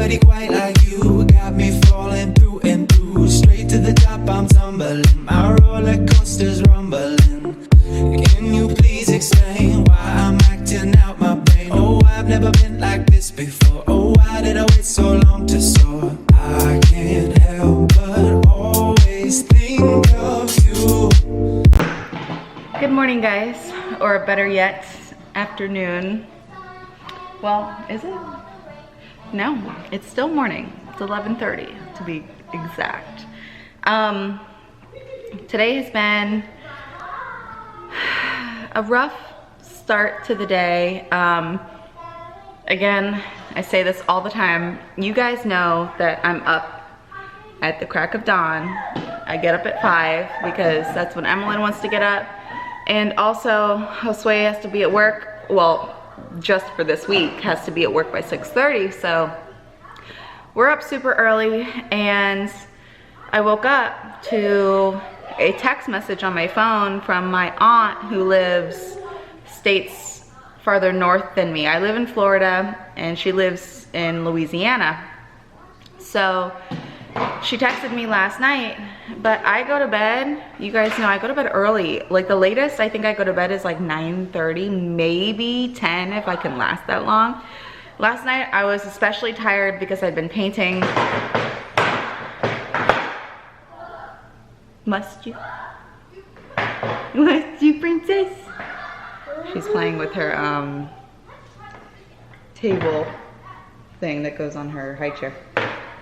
nobody quite like you. Got me falling through and through. Straight to the top, I'm tumbling. My roller coaster's rumbling. Can you please explain why I'm acting out my brain? Oh, I've never been like this before. Oh, why did I wait so long to soar? I can't help but always think of you. Good morning, guys, or better yet, afternoon. Well, is it? No, it's still morning. It's 11:30 to be exact. Today has been a rough start to the day. Again, I say this all the time. You guys know that I'm up at the crack of dawn. I get up at 5 because that's when Emmalynn wants to get up. And also, Josue has to be at work. Well, just for this week, has to be at work by 6:30. So we're up super early, and I woke up to a text message on my phone from my aunt who lives states farther north than me. I live in Florida and she lives in Louisiana. So she texted me last night, but I go to bed, you guys know I go to bed early. Like the latest I think I go to bed is like 9:30, maybe 10 if I can last that long. Last night I was especially tired because I'd been painting. Must you? Must you, princess? She's playing with her table thing that goes on her high chair.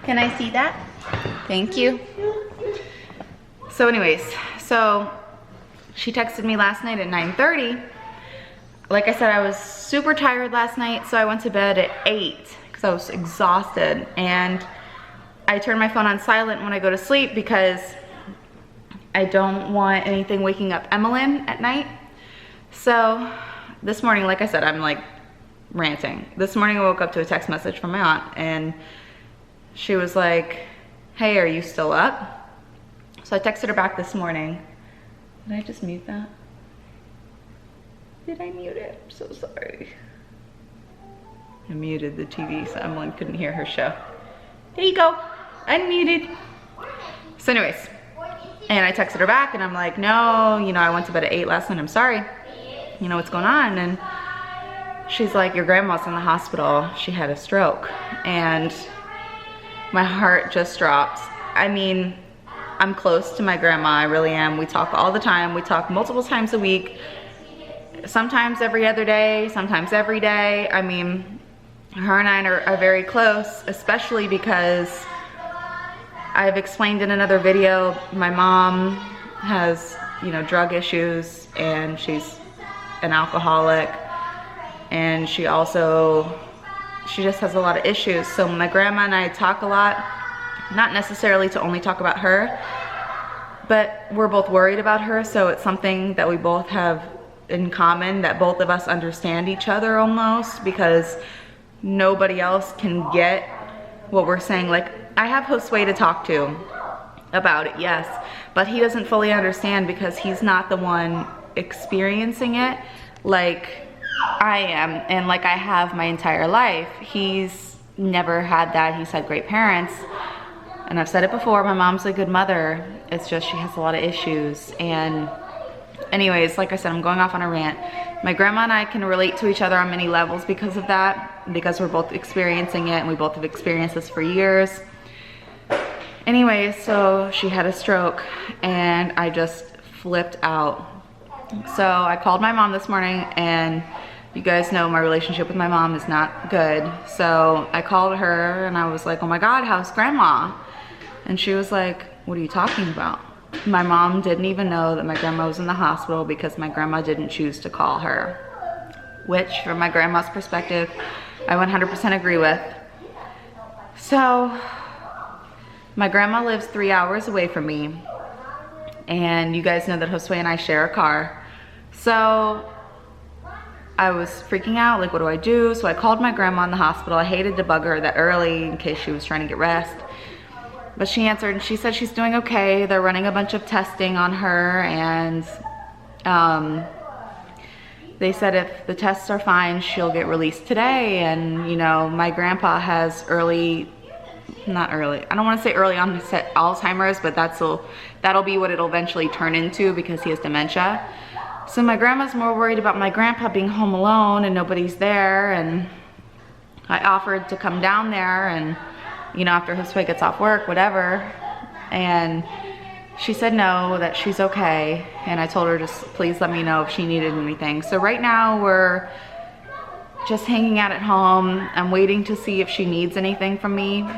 Can I see that? Thank you. So anyways, so she texted me last night at 9:30. Like I said, I was super tired last night, so I went to bed at 8 because I was exhausted. And I turn my phone on silent when I go to sleep because I don't want anything waking up Emmalynn at night. So this morning, like I said, I'm like ranting. This morning I woke up to a text message from my aunt, and she was like, hey, are you still up? So I texted her back this morning. Did I just mute that? Did I mute it? I'm so sorry. I muted the TV so Emmalynn couldn't hear her show. There you go, unmuted. So anyways, and I texted her back and I'm like, no, you know, I went to bed at 8 last night, I'm sorry. You know what's going on? And she's like, your grandma's in the hospital. She had a stroke. And my heart just dropped. I mean, I'm close to my grandma, I really am. We talk all the time. We talk multiple times a week. Sometimes every other day, sometimes every day. I mean, her and I are very close, especially because I've explained in another video, my mom has, you know, drug issues, and she's an alcoholic, and she just has a lot of issues. So my grandma and I talk a lot, not necessarily to only talk about her, but we're both worried about her, so it's something that we both have in common, that both of us understand each other almost, because nobody else can get what we're saying. Like, I have Josue to talk to about it, yes, but he doesn't fully understand because he's not the one experiencing it like I am, and like I have my entire life. He's never had that. He's had great parents, and I've said it before, my mom's a good mother. It's just she has a lot of issues. And anyways, like I said, I'm going off on a rant. My grandma and I can relate to each other on many levels because of that, because we're both experiencing it, and we both have experienced this for years. Anyways, so she had a stroke and I just flipped out. So I called my mom this morning, and you guys know my relationship with my mom is not good. So I called her and I was like, oh my God, how's grandma? And she was like, what are you talking about? My mom didn't even know that my grandma was in the hospital because my grandma didn't choose to call her, which from my grandma's perspective, I 100% agree with. So my grandma lives 3 hours away from me, and you guys know that Josue and I share a car. So I was freaking out, like, what do I do? So I called my grandma in the hospital. I hated to bug her that early in case she was trying to get rest. But she answered and she said she's doing okay. They're running a bunch of testing on her, and they said if the tests are fine, she'll get released today. And you know, my grandpa has I don't want to say early onset Alzheimer's, but that'll be what it'll eventually turn into because he has dementia. So my grandma's more worried about my grandpa being home alone and nobody's there. And I offered to come down there and, you know, after Josue gets off work, whatever. And she said no, that she's okay. And I told her just please let me know if she needed anything. So right now we're just hanging out at home. I'm waiting to see if she needs anything from me.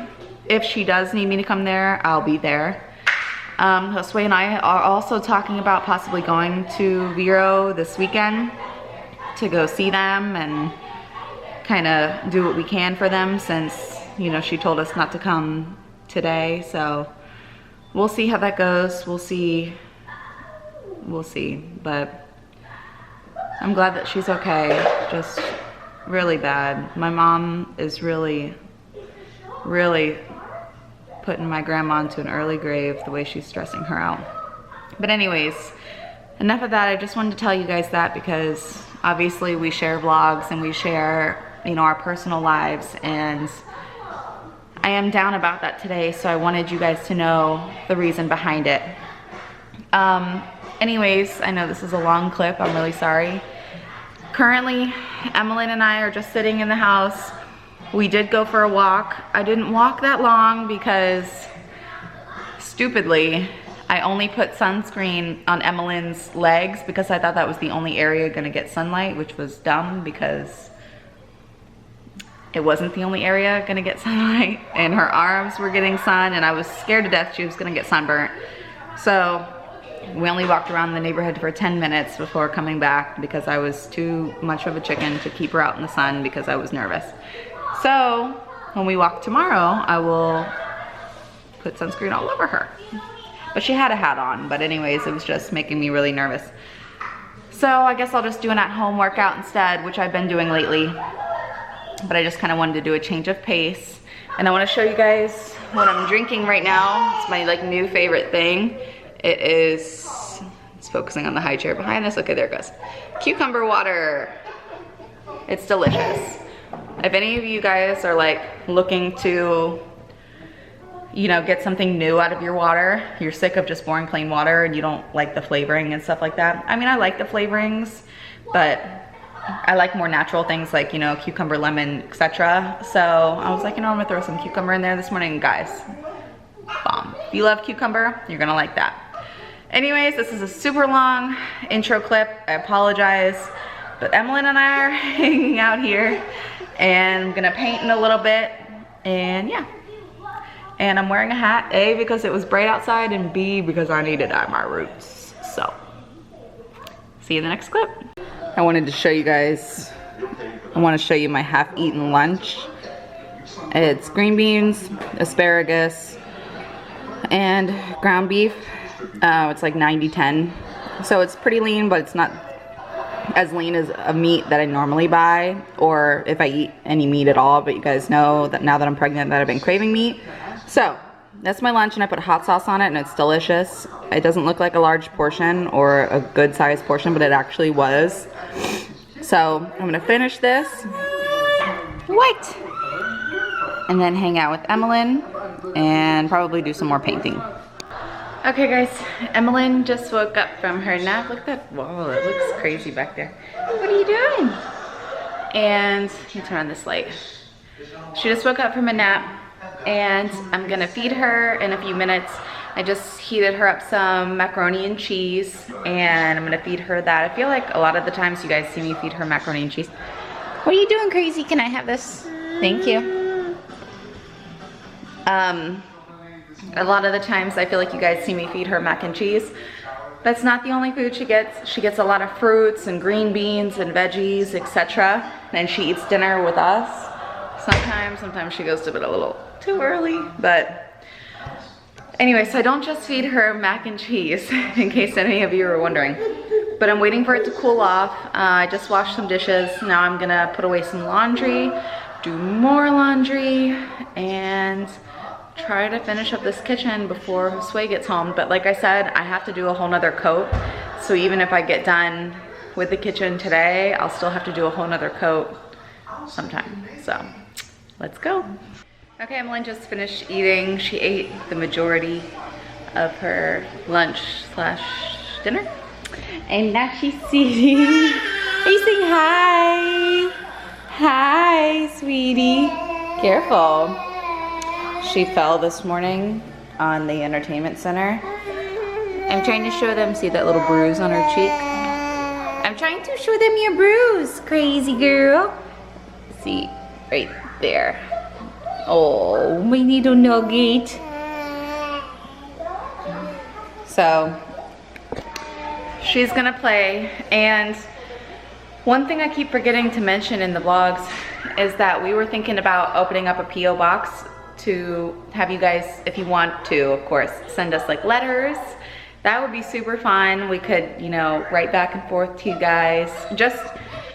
If she does need me to come there, I'll be there. Josue and I are also talking about possibly going to Vero this weekend to go see them and kind of do what we can for them, since, you know, she told us not to come today. So we'll see how that goes. We'll see, but I'm glad that she's okay. Just really bad. My mom is really putting my grandma into an early grave the way she's stressing her out. But anyways, enough of that. I just wanted to tell you guys that because obviously we share vlogs and we share, you know, our personal lives, and I am down about that today, so I wanted you guys to know the reason behind it. Anyways, I know this is a long clip. I'm really sorry. Currently, Emmalynn and I are just sitting in the house. We did go for a walk. I didn't walk that long because, stupidly, I only put sunscreen on Emmalynn's legs because I thought that was the only area gonna get sunlight, which was dumb because it wasn't the only area gonna get sunlight, and her arms were getting sun, and I was scared to death she was gonna get sunburnt. So we only walked around the neighborhood for 10 minutes before coming back because I was too much of a chicken to keep her out in the sun because I was nervous. So when we walk tomorrow, I will put sunscreen all over her. But she had a hat on, but anyways, it was just making me really nervous. So I guess I'll just do an at-home workout instead, which I've been doing lately. But I just kind of wanted to do a change of pace. And I want to show you guys what I'm drinking right now. It's my like new favorite thing. It's focusing on the high chair behind us. Okay, there it goes. Cucumber water. It's delicious. If any of you guys are like looking to, you know, get something new out of your water, you're sick of just boring plain water and you don't like the flavoring and stuff like that. I mean, I like the flavorings, but I like more natural things like, you know, cucumber, lemon, etc. So I was like, you know, I'm gonna throw some cucumber in there this morning, guys. Bomb. If you love cucumber, you're gonna like that. Anyways, this is a super long intro clip. I apologize, but Emmalynn and I are hanging out here, and I'm gonna paint in a little bit, and yeah. And I'm wearing a hat, A, because it was bright outside, and B, because I need to dye my roots. So, see you in the next clip. I wanted to show you guys, I want to show you my half-eaten lunch. It's green beans, asparagus, and ground beef. It's like 90-10. So it's pretty lean, but it's not as lean as a meat that I normally buy, or if I eat any meat at all. But you guys know that now that I'm pregnant that I've been craving meat. So that's my lunch, and I put hot sauce on it, and it's delicious. It doesn't look like a large portion or a good sized portion, but it actually was. So I'm gonna finish this, what? And then hang out with Emmalynn and probably do some more painting. Okay guys, Emmalynn just woke up from her nap. Look at that wall, it looks crazy back there. What are you doing? And let me turn on this light. She just woke up from a nap, and I'm gonna feed her in a few minutes. I just heated her up some macaroni and cheese, and I'm gonna feed her that. I feel like a lot of the times you guys see me feed her macaroni and cheese. What are you doing, crazy? Can I have this? Thank you. A lot of the times I feel like you guys see me feed her mac and cheese. That's not the only food she gets. She gets a lot of fruits and green beans and veggies, etc. And she eats dinner with us. Sometimes she goes to bed a little too early, but anyway, so I don't just feed her mac and cheese, in case any of you are wondering. But I'm waiting for it to cool off. I just washed some dishes. Now I'm gonna put away some laundry, do more laundry, and try to finish up this kitchen before Josue gets home. But like I said, I have to do a whole nother coat. So even if I get done with the kitchen today. I'll still have to do a whole nother coat sometime. So let's go. Okay, Emmalynn just finished eating. She ate the majority of her lunch / dinner. And now she's sitting. Are you saying hi? Hi, sweetie. Careful. She fell this morning on the entertainment center. I'm trying to show them, see that little bruise on her cheek? I'm trying to show them your bruise, crazy girl. See, right there. Oh, my little nugget. So, she's gonna play, and one thing I keep forgetting to mention in the vlogs is that we were thinking about opening up a P.O. box to have you guys, if you want to, of course, send us like letters. That would be super fun. We could, you know, write back and forth to you guys. Just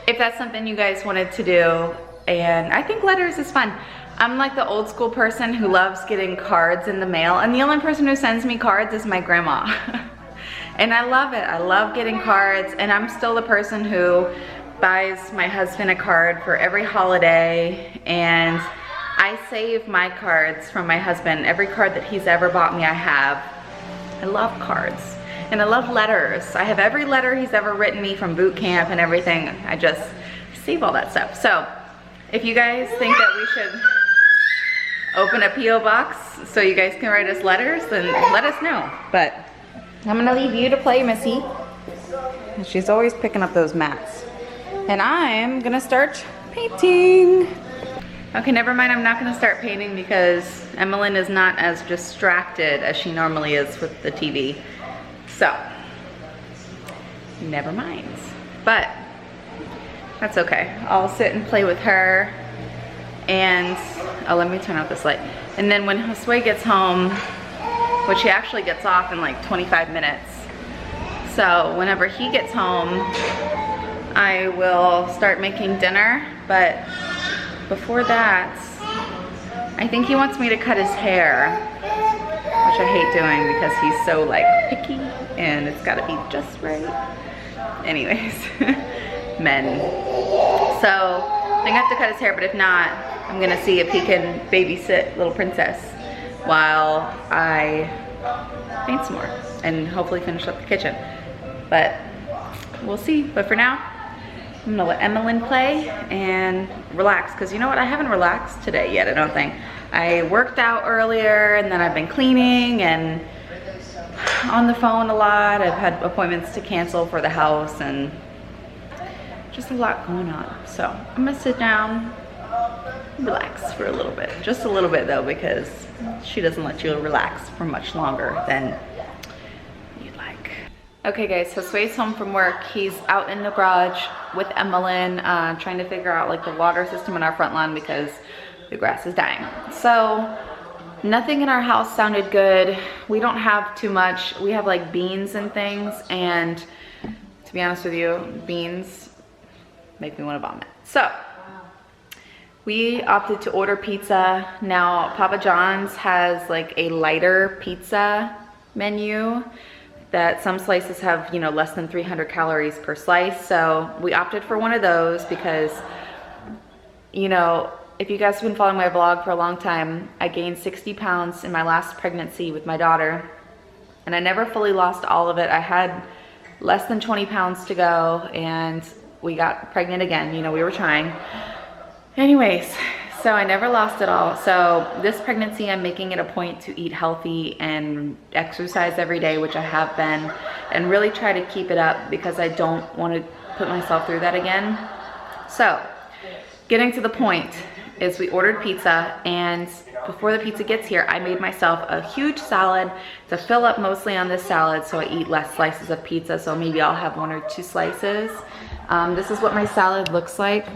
if that's something you guys wanted to do. And I think letters is fun. I'm like the old school person who loves getting cards in the mail. And the only person who sends me cards is my grandma. And I love it. I love getting cards. And I'm still the person who buys my husband a card for every holiday. And I save my cards from my husband. Every card that he's ever bought me, I have. I love cards, and I love letters. I have every letter he's ever written me from boot camp and everything. I just save all that stuff. So if you guys think that we should open a P.O. box so you guys can write us letters, then let us know. But I'm gonna leave you to play, Missy. She's always picking up those mats. And I'm gonna start painting. Okay, never mind, I'm not gonna start painting because Emmalynn is not as distracted as she normally is with the TV. So, never mind. But, that's okay. I'll sit and play with her. And, oh, let me turn off this light. And then when Josue gets home, which he actually gets off in like 25 minutes. So, whenever he gets home, I will start making dinner, but before that, I think he wants me to cut his hair, which I hate doing because he's so like picky and it's gotta be just right. Anyways, men. So I think I have to cut his hair, but if not, I'm gonna see if he can babysit little princess while I paint some more and hopefully finish up the kitchen. But we'll see. But for now, I'm gonna let Emmalynn play and relax, because you know what, I haven't relaxed today yet, I don't think. I worked out earlier and then I've been cleaning and on the phone a lot. I've had appointments to cancel for the house and just a lot going on. So I'm gonna sit down, relax for a little bit. Just a little bit though, because she doesn't let you relax for much longer than you'd like. Okay guys, so Josue's home from work. He's out in the garage with Emmalynn, trying to figure out like the water system in our front lawn because the grass is dying. So nothing in our house sounded good. We don't have too much. We have like beans and things, and to be honest with you, beans make me want to vomit. So we opted to order pizza. Now Papa John's has like a lighter pizza menu that some slices have, you know, less than 300 calories per slice. So we opted for one of those because, you know, if you guys have been following my vlog for a long time, I gained 60 pounds in my last pregnancy with my daughter, and I never fully lost all of it. I had less than 20 pounds to go, and we got pregnant again. You know, we were trying. Anyways, so I never lost it all. So this pregnancy, I'm making it a point to eat healthy and exercise every day, which I have been, and really try to keep it up because I don't want to put myself through that again. So getting to the point is we ordered pizza, and before the pizza gets here, I made myself a huge salad to fill up mostly on this salad so I eat less slices of pizza. So maybe I'll have 1 or 2 slices. This is what my salad looks like.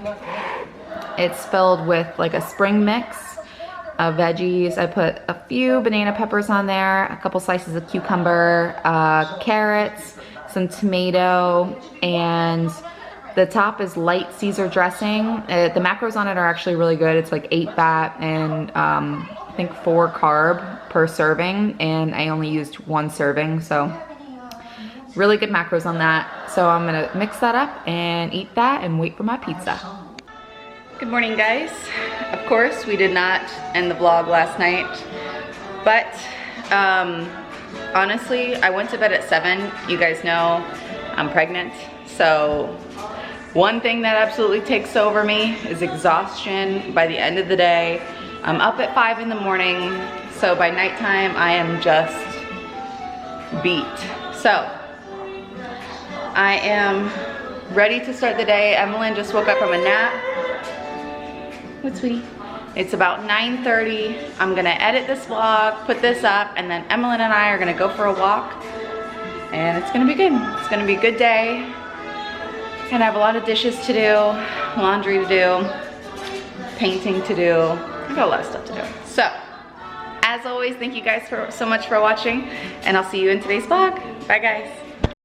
It's filled with like a spring mix of veggies. I put a few banana peppers on there, a couple slices of cucumber, carrots, some tomato, and the top is light Caesar dressing. The macros on it are actually really good. It's like 8 fat and I think 4 carb per serving, and I only used 1 serving, so Really good macros on that. So I'm gonna mix that up and eat that and wait for my pizza. Good morning, guys. Of course, we did not end the vlog last night, but honestly, I went to bed at 7. You guys know I'm pregnant, so one thing that absolutely takes over me is exhaustion by the end of the day. I'm up at 5 in the morning, so by nighttime I am just beat. So I am ready to start the day. Emmalynn just woke up from a nap. What, sweetie? It's about 9:30. I'm gonna edit this vlog, put this up, and then Emmalynn and I are gonna go for a walk, and it's gonna be good. It's gonna be a good day. And I have a lot of dishes to do, laundry to do, painting to do. I got a lot of stuff to do. So, as always, thank you guys so much for watching, and I'll see you in today's vlog. Bye, guys.